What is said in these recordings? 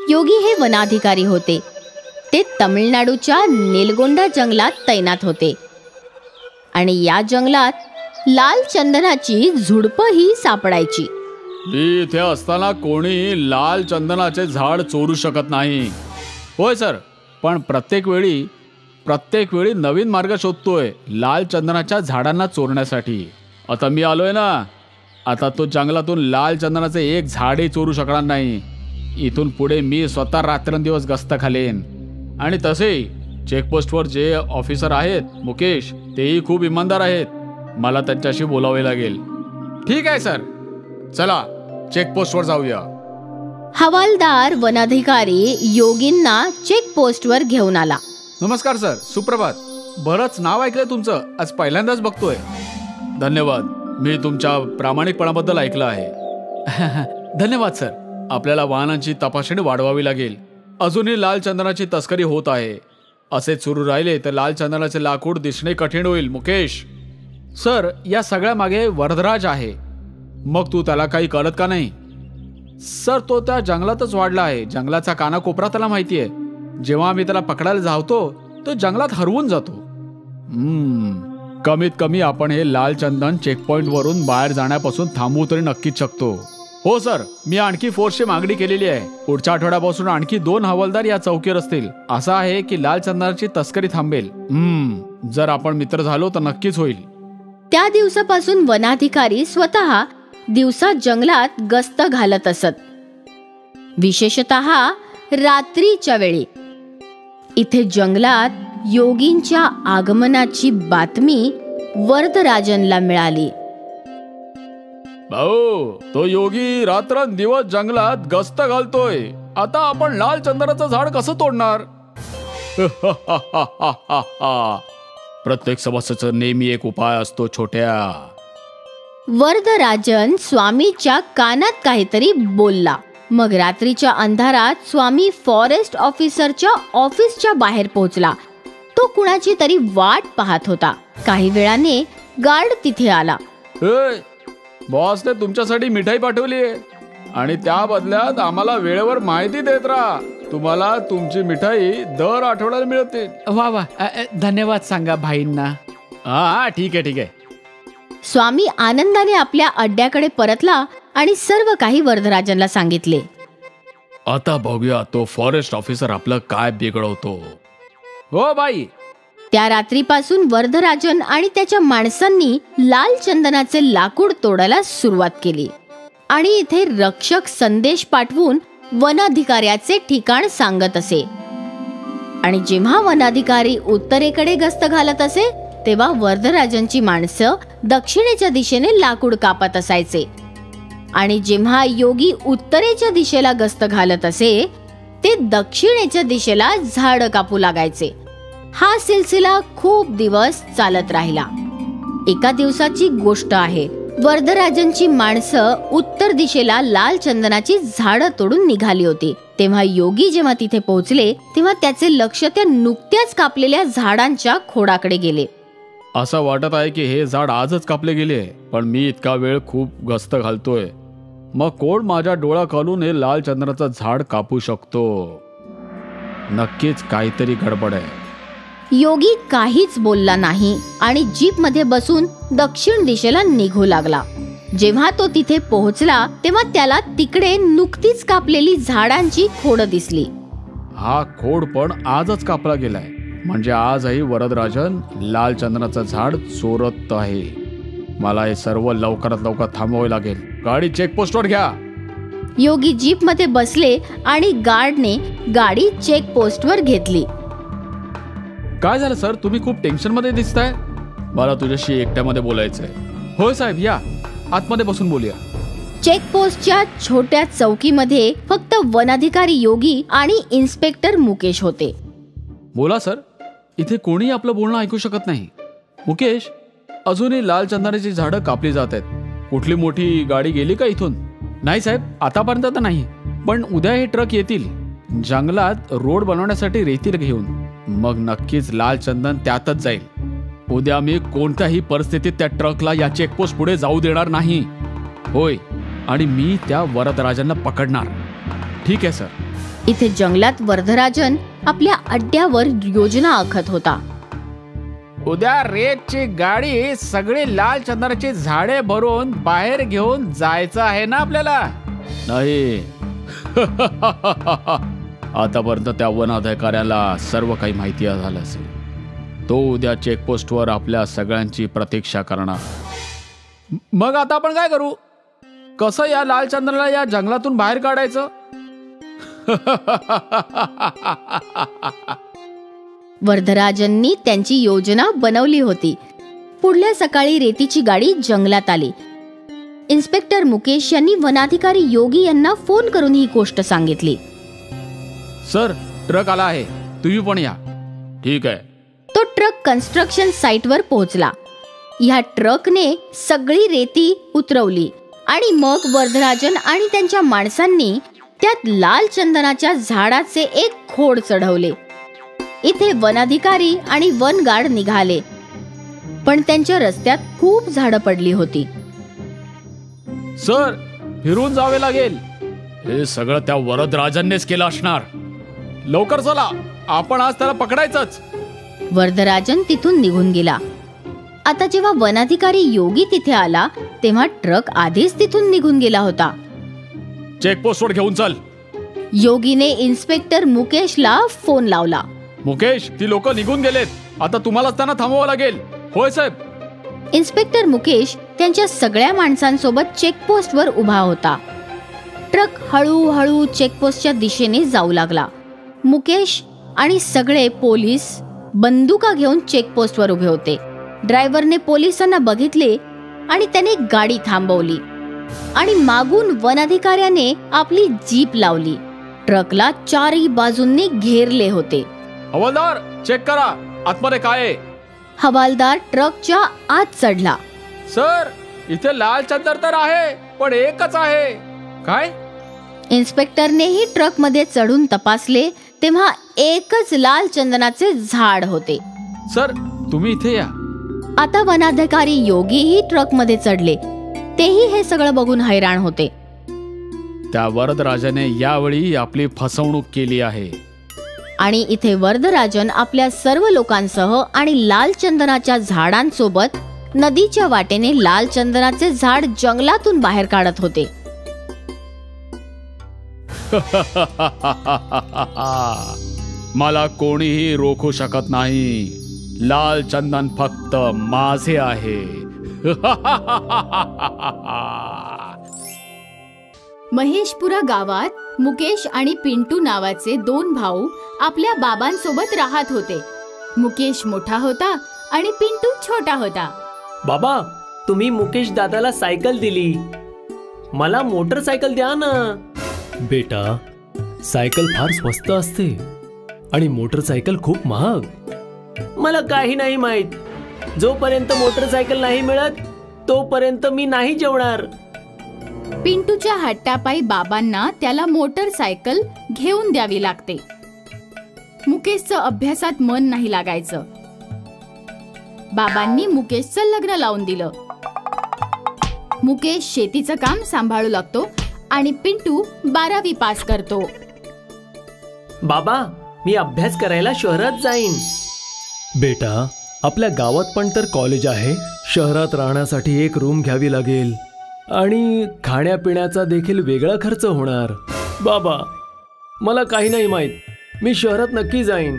योगी हे वनाधिकारी होते. ते तमिळनाडूच्या नेलगोंडा जंगलात तैनात होते आणि या जंगलात लाल चंदनाची झुडपंही सापडायची. मी इथे असताना कोणी लाल चंदनाचे झाड चोरू शकत नाही. होय सर, पण प्रत्येक वेळी नवीन मार्ग शोधतोय लाल चंदनाच्या झाडांना चोरण्यासाठी. आता मी आलोय ना, आता तो जंगलातून लाल चंदनाचे एक झाडही चोरू शकणार नाही. इथून पुढे मी स्वतः रात्रंदिवस गस्त घालेन. आणि तसेही चेकपोस्टवर जे ऑफिसर आहेत मुकेश, तेही खूप इमानदार आहेत. मला त्यांच्याशी बोलावे लागेल. ठीक आहे सर, चला चेकपोस्टवर जाऊया. हवालदार वनाधिकारी योगींना चेकपोस्टवर घेऊन आला. नमस्कार सर, सुप्रभात. बरंच नाव ऐकलंय तुमचं, आज पहिल्यांदाच बघतोय. धन्यवाद, मी तुमच्या प्रामाणिकपणाबद्दल ऐकलं आहे. धन्यवाद सर. आपल्याला वाहनांची तपासणी वाढवावी लागेल. अजूनही लाल चंदनाची तस्करी होत आहे. असेच सुरू राहिले तर लाल चंदनाचे लाकूड दिसणे कठीण होईल. मुकेश सर, या सगळ्या मागे वरदराज आहे. मग तू त्याला काही कळत का नाही? सर, तो त्या जंगलातच वाढला आहे. जंगलाचा कानाकोपरा त्याला माहिती आहे. जेव्हा आम्ही त्याला पकडायला धावतो तो जंगलात हरवून जातो. कमीत कमी आपण हे लाल चंदन चेकपॉइंट वरून बाहेर जाण्यापासून थांबवू तरी नक्कीच शकतो. हो सर, मी आणखी फोर्सची मागणी केलेली आहे. पुढच्या आठवड्यापासून आणखी 2 हवालदार या चौकीवर असतील. असं आहे की लाल चंदनाची तस्करी थांबेल. जर आपण मित्र झालो तर नक्कीच होईल. त्या दिवसापासून वनाधिकारी स्वतः दिवसा जंगलात गस्त घालत असत, विशेषतः रात्रीच्या वेळी. इथे जंगलात योगींच्या आगमनाची बातमी वरदराजनला मिळाली. भाऊ, तो योगी रात्रंदिवस जंगलात गस्त घालतोय. आता आपण लाल चंदनाचं झाड कसं तोडणार? प्रत्येक समस्येचा नेहमी एक उपाय असतो छोट्या. वरदराजन स्वामीच्या कानात काहीतरी बोलला. मग रात्रीच्या अंधारात स्वामी फॉरेस्ट ऑफिसरच्या ऑफिसच्या बाहेर पोहोचला. तो कुणाची तरी वाट पाहत होता. काही वेळाने गार्ड तिथे आला. बॉसने तुमच्यासाठी मिठाई पाठवली आहे आणि त्या बदल्यात आम्हाला वेळेवर माहिती देत राहा. तुम्हाला तुमची मिठाई दर आठवड्याला मिळते. वा वा, धन्यवाद सांगा भाईंना. हा, ठीक आहे. स्वामी आनंदाने आपल्या अड्ड्याकडे परतला आणि सर्व काही वरदराजनला सांगितले. आता बघूया तो फॉरेस्ट ऑफिसर आपलं काय बिघडवतो. हो बाई. त्या रात्रीपासून वरदराजन आणि त्याच्या माणसांनी लाल चंदनाचे लाकूड तोडायला सुरुवात केली आणि इथे रक्षक संदेश पाठवून वनाधिकाऱ्याचे ठिकाण सांगत असे. आणि जेव्हा वनाधिकारी उत्तरेकडे गस्त घालत असे तेव्हा वरदराजनची माणसं दक्षिणेच्या दिशेने लाकूड कापत असायचे. आणि जेव्हा योगी उत्तरेच्या दिशेला गस्त घालत असे ते दक्षिणेच्या दिशेला झाड कापू लागायचे. हा सिलसिला खूप दिवस चालत राहिला. एका दिवसाची गोष्ट आहे. वरदराजनची माणसं उत्तर दिशेला लाल चंदनाची झाडं तोडून निघाली होती. तेव्हा योगी जेव्हा तिथे पोहोचले तेव्हा त्याचे लक्ष त्या नुकत्याच कापलेल्या झाडांच्या खोडाकडे गेले. असं वाटत आहे की हे झाड आजच कापले गेले, पण मी इतका वेळ खूप गस्त घालतोय. मग कोण माझ्या डोळ्याखालून हे लाल चंदनाचं झाड कापू शकतो? नक्कीच काहीतरी गडबड आहे. योगी काहीच बोलला नाही आणि जीप मध्ये बसून दक्षिण दिशेला निघू लागला. जेव्हा तो तिथे पोहोचला तेव्हा त्याला तिकडे नुकतीच कापलेली झाडांची खोड दिसली. हा खोड पण आजच कापला गेलाय, म्हणजे आजही वरदराजन लाल चंदनाचं झाड चोरत आहे. मला हे सर्व लवकरात लवकर थांबवावे लागेल. गाडी चेकपोस्टवर घ्या. योगी जीप मध्ये बसले आणि गार्डने गाडी चेकपोस्टवर घेतली. काय झालं सर, तुम्ही खूप टेन्शन मध्ये दिसताय. मला तुझ्याशी एकट्यामध्ये बोलायचंय. होय साहेब, या आतमध्ये बसून बोलूया. चेकपोस्टच्या छोट्या चौकीमध्ये फक्त वनाधिकारी योगी आणि इन्स्पेक्टर मुकेश होते. बोला सर, इथे कोणी आपलं बोलणं ऐकू शकत नाही. मुकेश, अजूनही लाल चंदनाची झाडं कापली जात आहेत. कुठली मोठी गाडी गेली का इथून? नाही साहेब, आतापर्यंत तर नाही, पण उद्या हे ट्रक येतील जंगलात रोड बनवण्यासाठी रेती घेऊन. मग नक्कीच लाल चंदन त्यातच जाईल. उद्या मी कोणत्याही परिस्थितीत त्या ट्रकला या चेकपोस्ट पुढे जाऊ देणार नाही. होय, आणि मी त्या वरदराजांना पकडणार. ठीक आहे सर. इथे जंगलात वरदराजन आपल्या अड्ड्यावर योजना आखत होता. उद्या रेतची गाडी सगळी लाल चंदनाची झाडे भरून बाहेर घेऊन जायचं आहे ना आपल्याला. नाही आतापर्यंत त्या वन अधिकाऱ्याला सर्व काही माहिती झालं असेल. तो उद्या चेकपोस्टवर आपल्या सगळ्यांची प्रतीक्षा करणार. मग आता आपण काय करू? कसं या लाल चंदनाला या जंगलातून बाहेर काढायचं? वरदराजननी त्यांची योजना बनवली होती. पुढल्या सकाळी रेतीची गाडी जंगलात आली. इन्स्पेक्टर मुकेश यांनी वनाधिकारी योगी यांना फोन करून ही गोष्ट सांगितली. सर, ट्रक आला आहे, तुम्ही पण या. ठीक आहे. तो ट्रक कन्स्ट्रक्शन साइटवर पोहोचला. ह्या ट्रकने सगळी रेती उतरवली आणि मग वरदराजन आणि त्यांच्या माणसांनी त्यात लाल चंदनाच्या झाडाचे एक खोड चढवले. इथे वनाधिकारी आणि वन गार्ड निघाले, पण त्यांच्या रस्त्यात खूप झाडं पडली होती. सर, फिरून जावे लागेल. हे सगळं त्या वरदराजननेच केलं असणार. लवकर चला, आपण आज त्याला पकडायचंच. वरदराजन तिथून निघून गेला. आता जेव्हा वनाधिकारी योगी तिथे आला तेव्हा ट्रक आधीच तिथून निघून गेला होता. चेकपोस्टवर घेऊन चल. योगीने इन्स्पेक्टर मुकेशला फोन लावला. मुकेश, ती लोक निघून गेलेत. आता तुम्हालाच त्यांना थांबवावं लागेल. होय साहेब. इन्स्पेक्टर मुकेश त्यांच्या सगळ्या माणसांसोबत चेकपोस्टवर उभा होता. ट्रक हळूहळू चेकपोस्टच्या दिशेने जाऊ लागला. मुकेश आणि सगळे पोलीस बंदुका घेऊन चेकपोस्टवर उभे होते. ड्रायव्हरने पोलिसांना बघितले आणि त्याने गाडी थांबवली आणि मागून वनाधिकाऱ्याने आपली जीप लावली. ट्रकला चारही बाजूंनी घेरले होते. हवालदार, चेक करा आतमध्ये काय आहे. हवालदार ट्रकच्या आत चढला. सर, इथे लाल चंदन तर आहे, पण एकच आहे. काय? इन्स्पेक्टरनेही ट्रक मध्ये चढून तपासले तेव्हा एकच लाल चंदनाचे झाड होते. सर, तुम्ही इथे या. आता वनाधिकारी योगीही ट्रक मध्ये चढले. तेही हे सगळं बघून हैराण होते. त्या वरदराजाने यावेळी आपली फसवणूक केली आहे. आणि इथे वरदराजन आपल्या सर्व लोकांसह आणि लाल चंदनाच्या झाडांसोबत नदीच्या वाटेने लाल चंदनाचे झाड जंगलातून बाहेर काढत होते. मला कोणीही रोखू शकत नाही. लाल चंदन फक्त माझे आहे. महेशपुरा गावात मुकेश आणि पिंटू नावाचे दोन भाऊ आपल्या बाबांसोबत राहत होते. मुकेश मोठा होता आणि पिंटू छोटा होता. बाबा, तुम्ही मुकेश दादाला सायकल दिली, मला मोटरसायकल द्या ना. बेटा, सायकल फार स्वस्त असते आणि मोटरसायकल खूप महाग. मला काही नाही माहित. जोपर्यंत मोटरसायकल नाही मिळत तोपर्यंत मी नाही जेवणार. पिंटूच्या हट्टापायी बाबांना त्याला मोटरसायकल घेऊन द्यावी लागते. मुकेशचं अभ्यासात मन नाही लागायचं. बाबांनी मुकेशचं लग्न लावून दिलं. मुकेश शेतीचं काम सांभाळू लागतो आणि पिंटू 12वी पास करतो. बाबा, मी अभ्यास करायला शहरात जाईन. बेटा, आपल्या गावात पण तर कॉलेज आहे. शहरात राहण्यासाठी एक रूम घ्यावी लागेल आणि खाण्यापिण्याचा देखील वेगळा खर्च होणार. बाबा, मला काही नाही माहित. मी शहरात नक्की जाईन.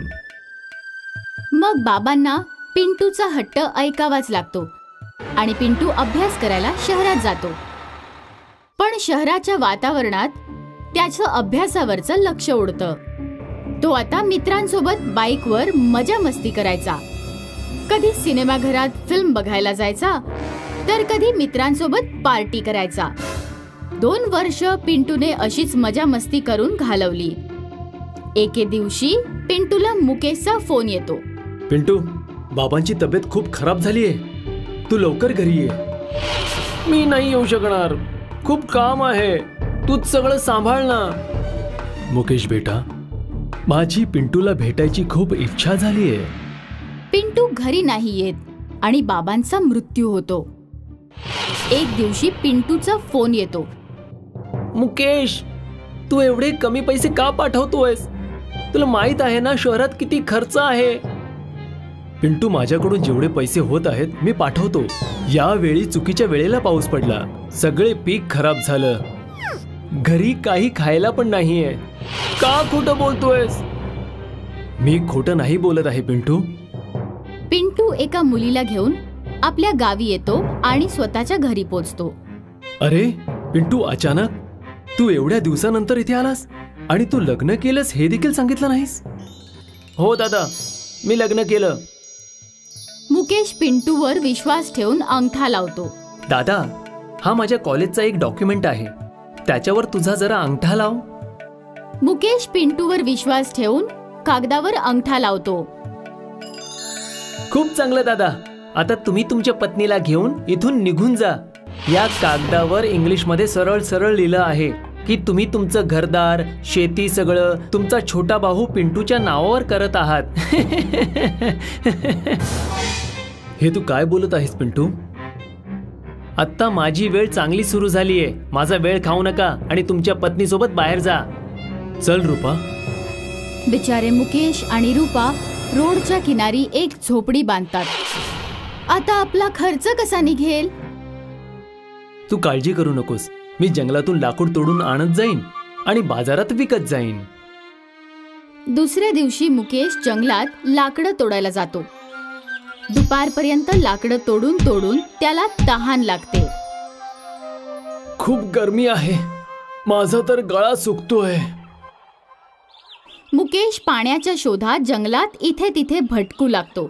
मग बाबांना पिंटूचा हट्ट ऐकावाच लागतो आणि पिंटू अभ्यास करायला शहरात जातो. पण शहराच्या वातावरणात त्याचं अभ्यासावरचं लक्ष उडतं. तो आता मित्रांसोबत बाईकवर मजा मस्ती करायचा. कधी सिनेमाघरात फिल्म बघायला जायचा तर कधी मित्रांसोबत पार्टी करायचा. 2 वर्ष पिंटूने अशीच मजा मस्ती करून घालवली. एके दिवशी पिंटूला मुकेशचा फोन येतो. पिंटू, बाबांची तब्येत खूप खराब झालीये, तू लवकर घरी ये. मी नाही येऊ शकणार, खूप काम आहे. तूच सगळं सांभाळ ना. मुकेश बेटा, माझी पिंटूला भेटायची खूप इच्छा झालीये. पिंटू घरी नाही येत आणि बाबांचा मृत्यू होतो. एक दिवशी पिंटूचा फोन येतो. मुकेश, तू एवढे कमी पैसे का पाठवतोयस? तुला माहित आहे ना शहरात किती खर्च आहे. पिंटू, माझ्याकडून जेवढे पैसे होत आहेत मी पाठवतो. यावेळी चुकीच्या वेळेला पाऊस पडला, सगळे पीक खराब झालं, घरी काही खायला पण नाहीये. का खोटं बोलतोयस? मी खोटं नाही बोलत आहे पिंटू. पिंटू एका मुलीला घेऊन आपल्या गावी येतो आणि स्वतःच्या घरी पोचतो. अरे पिंटू, अचानक तू एवढ्या दिवसानंतर इथे आलास आणि तू लग्न केलंस हे देखील सांगितलं नाहीस. हो दादा, मी लग्न केलं. मुकेश पिंटूवर विश्वास ठेवून अंगठा लावतो. दादा, हा माझ्या कॉलेजचा एक डॉक्युमेंट आहे, त्याच्यावर तुझा जरा अंगठा लाव. मुकेश पिंटूवर विश्वास ठेवून कागदावर अंगठा लावतो. खूप चांगलं दादा. आता तुम्ही तुमच्या पत्नीला घेऊन इथून निघून जा. या कागदावर इंग्लिशमध्ये सरळ सरळ लिहिलं आहे की तुम्ही तुमचं घरदार, शेती सगळं तुमचा छोटा भाऊ पिंटूच्या नावावर करत आहात. हे तू काय बोलत आहेस पिंटू? आत्ता माझी वेळ चांगली सुरू झालीये. माझा वेळ खाऊ नका आणि तुमच्या पत्नीसोबत बाहेर जा. चल रूपा. बिचारे मुकेश आणि रूपा रोडच्या किनारी एक झोपडी बांधतात. आता आपला खर्च कसा निघेल? तू काळजी करू नकोस, मी जंगलातून लाकूड तोडून आणत जाईन आणि बाजारात विकत जाईन. दुसऱ्या दिवशी मुकेश जंगलात लाकडं तोडायला जातो. दुपारपर्यंत लाकडं तोडून तोडून त्याला तहान लागते. खूप गरमी आहे, माझा तर गळा सुकतोय. मुकेश पाण्याच्या शोधात जंगलात इथे तिथे भटकू लागतो.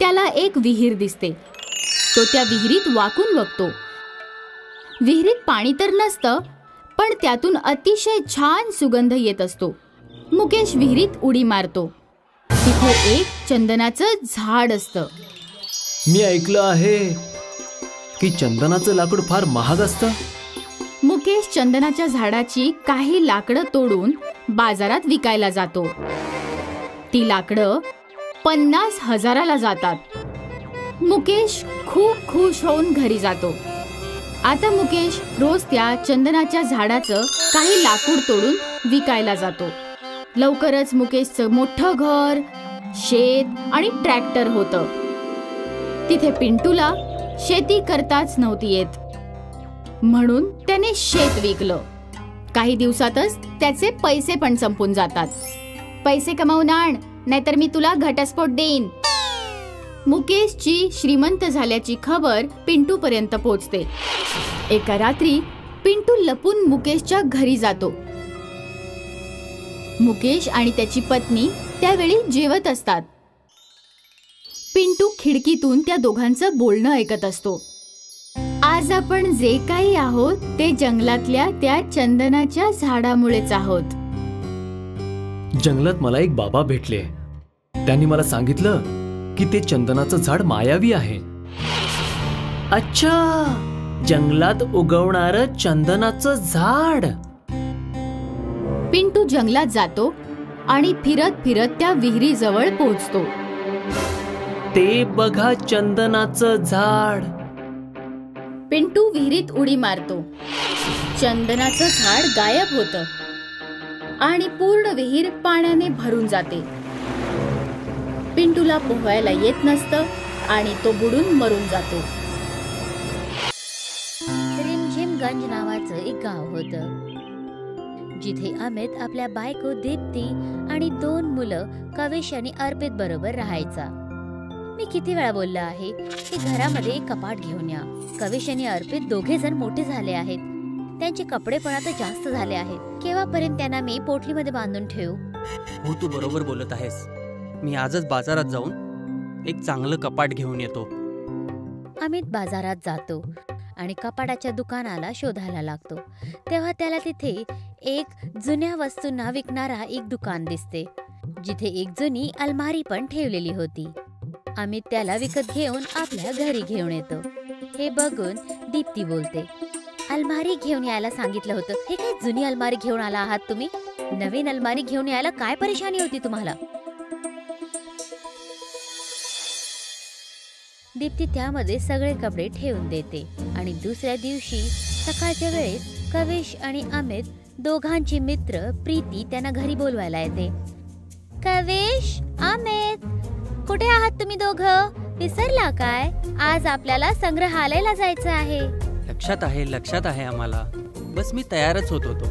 त्याला एक विहीर दिसते. तो त्या विहिरीत वाकून बघतो. विहिरीत पाणी तर नसतं, पण त्यातून अतिशय छान सुगंध येत असतो. मुकेश विहिरीत उडी मारतो. तिथे एक चंदनाचं झाड असतं. मी ऐकलं आहे की चंदनाचं लाकूड फार महाग असतं. मुकेश चंदनाच्या झाडाची काही लाकडं तोडून बाजारात विकायला जातो. ती लाकडं 50,000ला जातात. मुकेश खूप खुश होऊन घरी जातो. आता मुकेश रोज त्या चंदनाच्या झाडाचं काही लाकूड तोडून विकायला जातो. लवकरच मुकेशचं मोठं घर, शेत आणि ट्रॅक्टर होतं. तिथे पिंटूला शेती करताच नव्हती येत, म्हणून त्याने शेत विकलं. काही दिवसातच त्याचे पैसे पण संपून जातात. पैसे कमावून आण, नाहीतर मी तुला घटस्फोट देईन. मुकेशची श्रीमंत झाल्याची खबर पिंटू पर्यंत पोहोचते. एका रात्री पिंटू लपून मुकेशच्या घरी जातो. मुकेश आणि त्याची पत्नी त्यावेळी जेवत असतात. पिंटू खिडकीतून त्या दोघांचं बोलणं ऐकत असतो. आज आपण जे काही आहोत ते जंगलातल्या त्या चंदनाच्या झाडामुळेच आहोत. जंगलात मला एक बाबा भेटले. त्यांनी मला सांगितलं की ते चंदनाचं झाड मायावी आहे. अच्छा, जंगलात उगवणारं चंदनाचं झाड. पिंटू जंगलात जातो आणि फिरत फिरत त्या विहिरीजवळ पोहोचतो. ते बघा चंदनाचं झाड. पिंटू विहिरीत उडी मारतो. चंदनाचं झाड गायब होतं आणि पूर्ण विहीर पाण्याने भरून जाते. पिंटूला पोहायला येत नसतं आणि तो बुडून मरून जातो. रिमझिमगंज नावाचं एक गाव होतं, जिथे अमित आपल्या बायको दीप्ती आणि 2 मुलं कविश आणि अर्पित बरोबर राहायचा. मी किती वेळा बोललो आहे की घरामध्ये एक कपाट घेऊन या. कविश आणि अर्पित दोघे जण मोठे झाले आहेत. त्यांचे कपडे पण आता जास्त झाले आहेत. केव्हापर्यंत त्यांना मी पोटलीमध्ये बांधून ठेवू? हो, तू बरोबर बोलत आहेस. मी आजच बाजारात जाऊन एक चांगलं कपाट घेऊन येतो. अमित बाजारात जातो आणि कपाटाच्या दुकानाला शोधायला लागतो. तेव्हा त्याला तिथे एक जुन्या वस्तूंना विकणारा एक दुकान दिसते, जिथे एक जुनी अलमारी पण ठेवलेली होती. अमित त्याला विकत घेऊन आपल्या घरी घेऊन येतो. हे बघून दीप्ती बोलते, अलमारी घेऊन यायला सांगितलं होतं, हे काय जुनी अलमारी घेऊन आला आहात तुम्ही? नवीन अलमारी घेऊन यायला काय परेशानी होती तुम्हाला? दीप्ती त्यामध्ये सगळे कपडे ठेवून देते आणि दुसऱ्या दिवशी सकाळच्या वेळेस कविश आणि अमित दोघांची मित्र प्रीती त्यांना घरी बोलवायला येते. कविश, अमित, कुठे आहात तुम्ही दोघं? विसरला काय? आज आपल्याला संग्रहालयाला जायचं आहे. लक्षात आहे आम्हाला. बस मी तयारच होत होतो.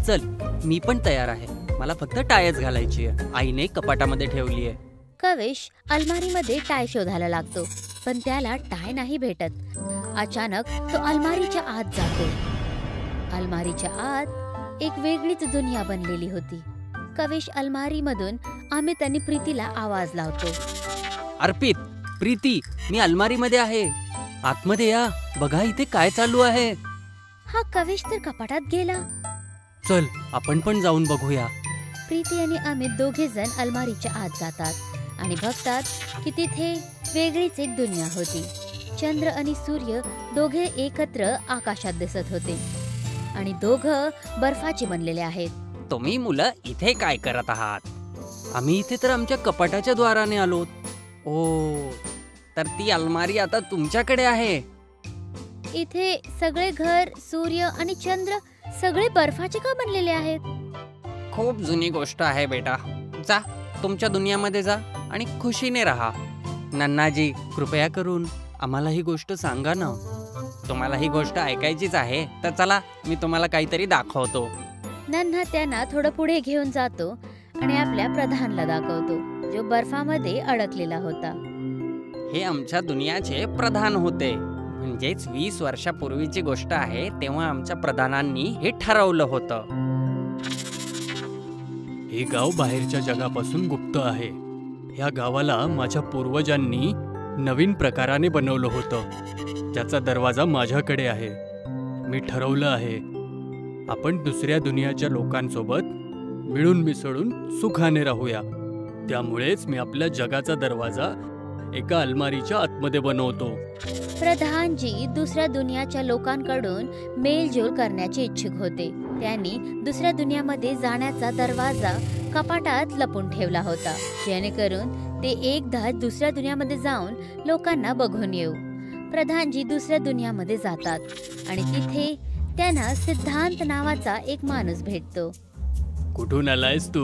चल, मी पण तयार आहे. मला फक्त टायच घालायची आहे. आईने कपाटामध्ये ठेवली आहे. कविश अलमारीमध्ये टाय शोधायला लागतो, पण त्याला टाय नाही भेटत. अचानक तो अलमारीच्या आत जातो. अलमारीच्या आत एक वेगळीच दुनिया बनलेली होती. कविश अलमारीमधून अमित आणि प्रीतीला आवाज लावतो. अर्पित, प्रीती, मी अलमारीमध्ये आहे. आतमध्ये या. बघा इथे काय चालू आहे. हा कविश तर कपाटात गेला. चल, आपण पण जाऊन बघूया. प्रीती आणि अमित दोघे जण अलमारीच्या आत जातात आणि बघतात की तिथे वेगळीच एक दुनिया होती. चंद्र आणि सूर्य दोघे एकत्र आकाशात दिसत होते आणि दोघं बर्फाचे बनलेले आहेत. तुम्ही मुलं इथे काय करत आहात? आम्ही इथे तर आमच्या कपाटाच्या द्वाराने आलोत. ओ, तर ती अलमारी आता तुमच्याकडे आहे. इथे सगळे घर, सूर्य आणि चंद्र सगळे बर्फाचे का बनलेले आहेत? खूप जुनी गोष्ट आहे बेटा. जा, तुमच्या दुनियामध्ये जा आणि खुशीने राहा. नन्नाजी, कृपया करून आम्हाला ही गोष्ट सांगा ना. तुम्हाला ही गोष्ट ऐकायचीच आहे तर चला, मी तुम्हाला काहीतरी दाखवतो. नन्हा त्यांना थोडं पुढे घेऊन जातो आणि आपल्या प्रधानला दाखवतो, जो बर्फामध्ये अडकलेला होता. हे आमच्या दुनियाचे प्रधान होते. म्हणजेच 20 वर्षापूर्वीची गोष्ट आहे. तेव्हा आमच्या प्रधानांनी हे ठरवलं होतं. हे गाव बाहेरच्या जगापासून गुप्त आहे. या गावाला माझ्या पूर्वजांनी नवीन प्रकाराने बनवलं होतं, ज्याचा दरवाजा माझ्याकडे आहे. मी ठरवलं आहे आपण दुसऱ्या दुनियाच्या लोकांसोबत मिळून मिसळून सुखाने राहूया. त्यामुळेच मी आपल्या जगाचा दरवाजा एका अलमारीच्या आतमध्ये बनवतो. प्रधानजी दुसऱ्या दुनियाच्या लोकांकडून मेलजोल करण्याचे इच्छुक होते. त्यांनी दुसऱ्या दुनियामध्ये जाण्याचा दरवाजा कपाटात लपून ठेवला होता, जेणेकरून ते एकदा दुसऱ्या दुनियामध्ये जाऊन लोकांना बघून येऊ. प्रधानजी दुसऱ्या दुनियामध्ये जातात आणि तिथे त्यांना सिद्धांत नावाचा एक माणूस भेटतो. कुठून आलायस तू?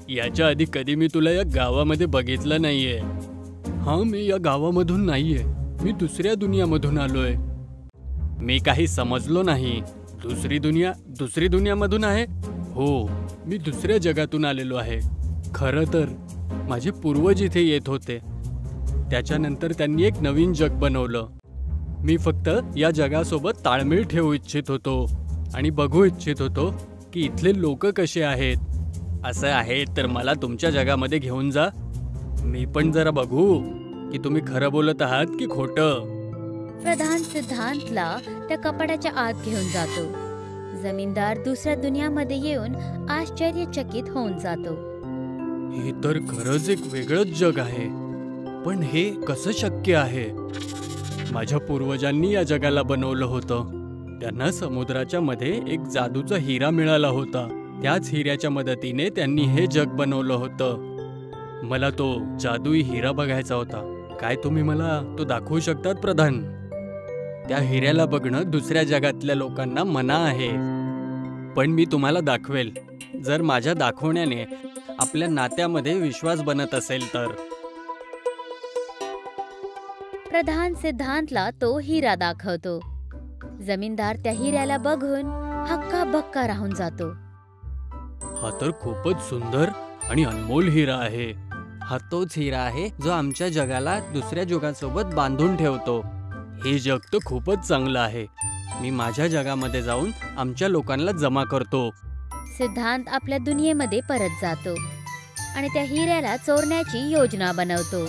याच्या आधी कधी मी तुला या गावामध्ये बघितलं नाहीये. हा, मी या गावामधून नाहीये. मी दुसऱ्या दुनियामधून आलोय. मी काही समजलो नाही. दुसरी दुनियामधून आहे? हो, मी दुसऱ्या जगातून आलेलो आहे. खरं तर माझे पूर्वज इथे येत होते. त्याच्यानंतर त्यांनी एक नवीन जग बनवलं. मी फक्त या जगासोबत ताळमेळ ठेवू इच्छित होतो आणि बघू इच्छित होतो की इथले लोक कसे आहेत. असं आहे तर मला तुमच्या जगामध्ये घेऊन जा. मी पण जरा बघू की तुम्ही खरं बोलत आहात की खोटं. प्रधान सिद्धांतला त्या कपाटाच्या आत घेऊन जातो. जमीनदार दुसऱ्या दुनियामध्ये येऊन आश्चर्यचकित होऊन जातो. हे तर खरंच एक वेगळंच जग आहे. पण हे कसं शक्य आहे? माझ्या पूर्वजांनी या जगाला बनवलं होतं. त्यांना समुद्राच्या मध्ये एक जादूचा हिरा मिळाला होता. त्याच हिऱ्याच्या मदतीने त्यांनी हे जग बनवलं होतं. मला तो जादुई हिरा बघायचा होता. काय तुम्ही मला तो दाखवू शकतात प्रधान? त्या हिऱ्याला बघणं दुसऱ्या जगातल्या लोकांना मना आहे. पण मी तुम्हाला दाखवेल, जर माझ्या दाखवण्याने आपल्या नात्यामध्ये विश्वास बनत असेल तर. प्रधान सिद्धांतला तो हिरा दाखवतो. जमीनदार त्या हिऱ्याला बघून हक्काबक्का राहून जातो. हा तर खूपच सुंदर आणि अनमोल हिरा आहे. हा तोच हिरा आहे जो आमच्या जगाला दुसऱ्या जगासोबत बांधून ठेवतो. हे जग तर खूपच चांगलं आहे. मी माझ्या जगामध्ये जाऊन आमच्या लोकांना जमा करतो. सिद्धांत आपल्या दुनियेमध्ये परत जातो आणि त्या हिऱ्याला चोरण्याची योजना बनवतो.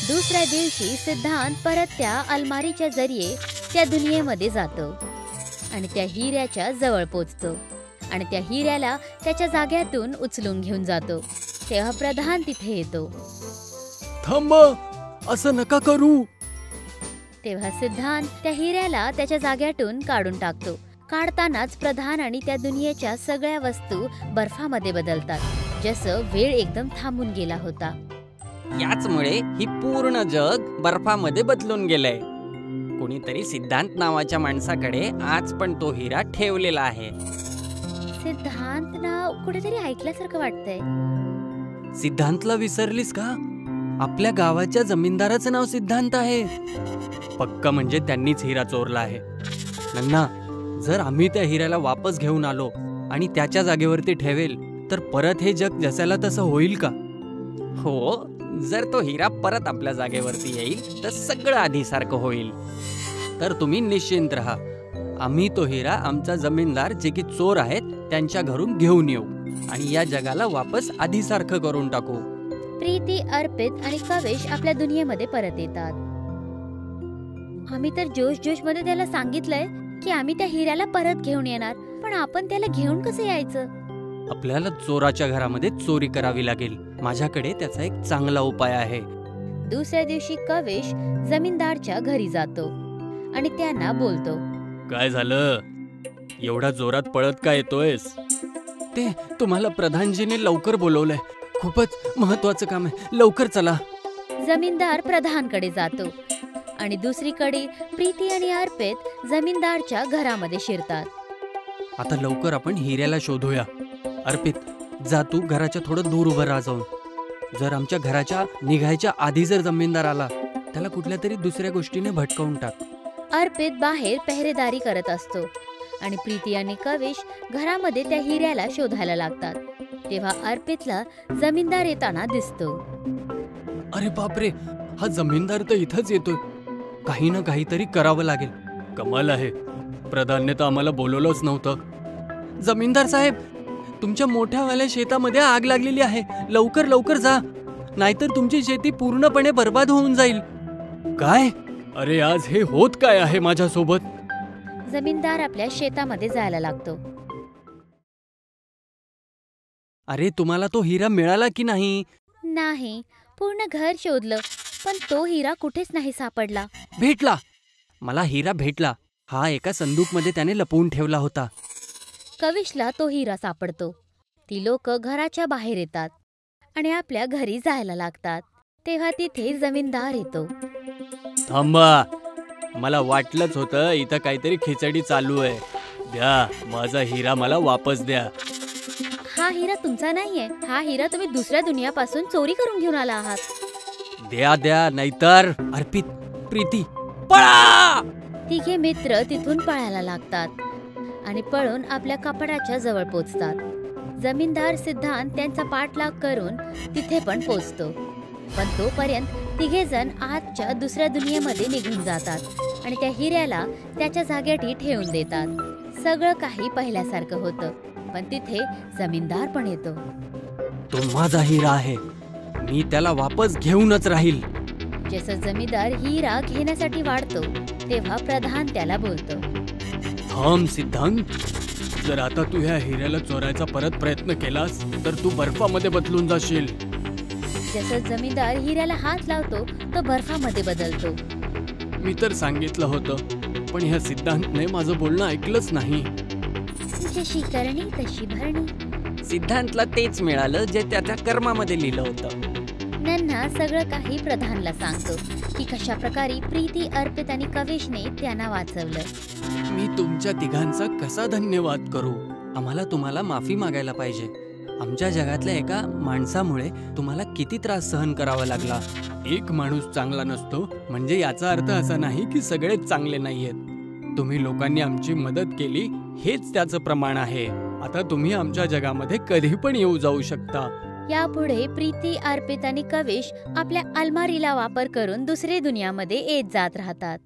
दुसऱ्या दिवशी सिद्धांत परत त्या अलमारीच्या जरिये त्या दुनियेमध्ये जातो आणि त्या हिऱ्याच्या जवळ पोचतो आणि त्या हिऱ्याला त्याच्या जाग्यातून उचलून घेऊन जातो. तेव्हा प्रधान तिथे येतो. थांबा, असं नका करू. तेव्हा सिद्धांत त्या हिऱ्याला त्याच्या जाग्यातून काढून टाकतो. काढतानाच प्रधान आणि त्या दुनियेच्या सगळ्या वस्तू बर्फामध्ये बदलतात, जसं वेळ एकदम थांबून गेला होता. याचमुळे ही पूर्ण जग बर्फामध्ये बदलून गेलंय. कोणीतरी सिद्धांत नावाच्या माणसाकडे आज पण तो हिरा ठेवलेला आहे. सिद्धांत नाव कुठेतरी ऐकल्यासारखं वाटतंय. सिद्धांतला विसरलीस का? आपल्या गावाच्या जमीनदाराचं नाव सिद्धांत आहे. पक्का म्हणजे त्यांनीच हिरा चोरला आहे. नन्ना, जर आम्ही त्या हिऱ्याला वापस घेऊन आलो आणि त्याच्या जागेवरती ठेवेल तर परत हे जग जसाला तसं होईल का? हो, जर तो हिरा परत आपल्या जागेवरती येईल तर सगळं आधीसारखं होईल. तर तुम्ही निश्चिंत राहा. आम्ही तो हिरा आमचा जमीनदार जे की चोर आहेत त्यांच्या घरून घेऊन येऊ आणि या जगाला वापस आधीसारखं करून टाकू. प्रीती, अर्पित आणि कवेश आपल्या दुनियेमध्ये परत येतात. आम्ही तर जोश मध्ये त्याला सांगितलंय की आम्ही त्या हिऱ्याला परत घेऊन येणार, पण आपण त्याला घेऊन कसं यायचं? आपल्याला चोराच्या घरामध्ये चोरी करावी लागेल. माझ्याकडे त्याचा एक चांगला उपाय आहे. दुसऱ्या दिवशी कवेश जमीनदारच्या घरी जातो आणि त्यांना बोलतो, काय झालं? एवढा जोरात पळत का येतोयस? ते तुम्हाला प्रधानजीने लवकर बोलवलंय. खूपच महत्वाचं काम आहे, लवकर चला. जमीनदार प्रधानकडे जातो आणि दुसरीकडे प्रीती आणि अर्पित जमीनदारच्या घरामध्ये शिरतात. आता लवकर आपण हिऱ्याला शोधूया. अर्पित, जा तू घराच्या थोडं दूर उभं राहा जाऊन. जर आमच्या घराच्या निघायच्या आधी जर जमीनदार आला त्याला कुठल्या तरी दुसऱ्या गोष्टीने भटकावून टाक. अर्पित बाहेर पहरेदारी करत असतो आणि प्रीती आणि कवेश घरामध्ये त्या हिऱ्याला शोधायला लागतात. तेव्हा अर्पितला जमीनदार येताना दिसतो. अरे बापरे, हा जमीनदार तर इथंच येतोय. काही ना काहीतरी करावं लागेल. कमाल आहे, प्रधानने तर आम्हाला बोलवलंच नव्हतं. जमीनदार साहेब, तुमच्या मोठ्यावाल्या शेतामध्ये आग लागलेली आहे. लवकर लवकर जा, नाहीतर तुमची शेती पूर्णपणे बर्बाद होऊन जाईल. काय? अरे आज हे होत काय आहे माझ्यासोबत? जमीनदार आपल्या शेतामध्ये जायला लागतो. अरे तुम्हाला तो हिरा मिळाला की नाही? नाही, पूर्ण घर शोधलं पण तो हिरा कुठेच नाही सापडला. भेटला, मला हिरा भेटला. हा एका संदूकमध्ये त्याने लपवून ठेवला होता. कविशला तो हिरा सापडतो. ती लोक घराच्या बाहेर येतात आणि आपल्या घरी जायला लागतात. तेव्हा तिथे जमीनदार येतो. थांबा, मला वाटलंच होतं इथं काहीतरी खिचडी चालू आहे. द्या माझा हिरा, मला वापस द्या. हा हिरा तुमचा नाहीये. हा हिरा तुम्ही दुसऱ्या दुनियापासून चोरी करून घेऊन आला आहात. द्या द्या, नाहीतर. अर्पित, प्रीती, पळा! तिघे मित्र तिथून पळायला लागतात आणि पळून आपल्या कपाटाच्या जवळ पोचतात. जमीनदार सिद्धांत त्यांचा पाठलाग करून तिथे पण पोचतो. पण तोपर्यंत तिघे जण आजच्या दुसऱ्या दुनियेमध्ये निघून जातात आणि त्या हिऱ्याला त्याच्या जागेटी ठेवून देतात. सगळं काही पहिल्यासारखं होतं, पण तिथे जमीनदार पण येतो. तो माझा हिरा आहे, मी त्याला वापस घेऊनच राहील. जसं जमीनदार हिरा घेण्यासाठी वाढतो तेव्हा प्रधान त्याला बोलतो, थांब सिद्धांत, जर आता तू ह्या हिऱ्याला चोरायचा परत प्रयत्न केलास तर तू बर्फामध्ये बदलून जाशील. जसं जमीनदार हिऱ्याला हात लावतो तो बर्फामध्ये बदलतो. मी तर सांगितलं होतं, पण ह्या सिद्धांतने माझं बोलणं ऐकलंच नाही. जशी करणी तशी भरणी. सिद्धांतला तेच मिळालं जे त्याच्या कर्मामध्ये लिहिलं होतं. नन्हा सगळं काही प्रधानला सांगतो की कशा प्रकारे प्रीती, अर्पित आणि कवेशने त्यांना वाचवलं. मी तुमच्या तिघांचा कसा धन्यवाद करू? आम्हाला तुम्हाला माफी मागायला पाहिजे. आमच्या जगातल्या एका माणसामुळे तुम्हाला किती त्रास सहन करावा लागला. एक माणूस चांगला नसतो म्हणजे याचा अर्थ असा नाही की सगळेच चांगले नाहीयेत. तुम्ही लोकांनी आमची मदत केली हेच त्याचं प्रमाण आहे. आता तुम्ही आमच्या जगामध्ये कधी पण येऊ जाऊ शकता. यापुढे प्रीती, अर्पित आणि कवेश आपल्या अलमारीला वापर करून दुसरी दुनियामध्ये येत जात राहतात.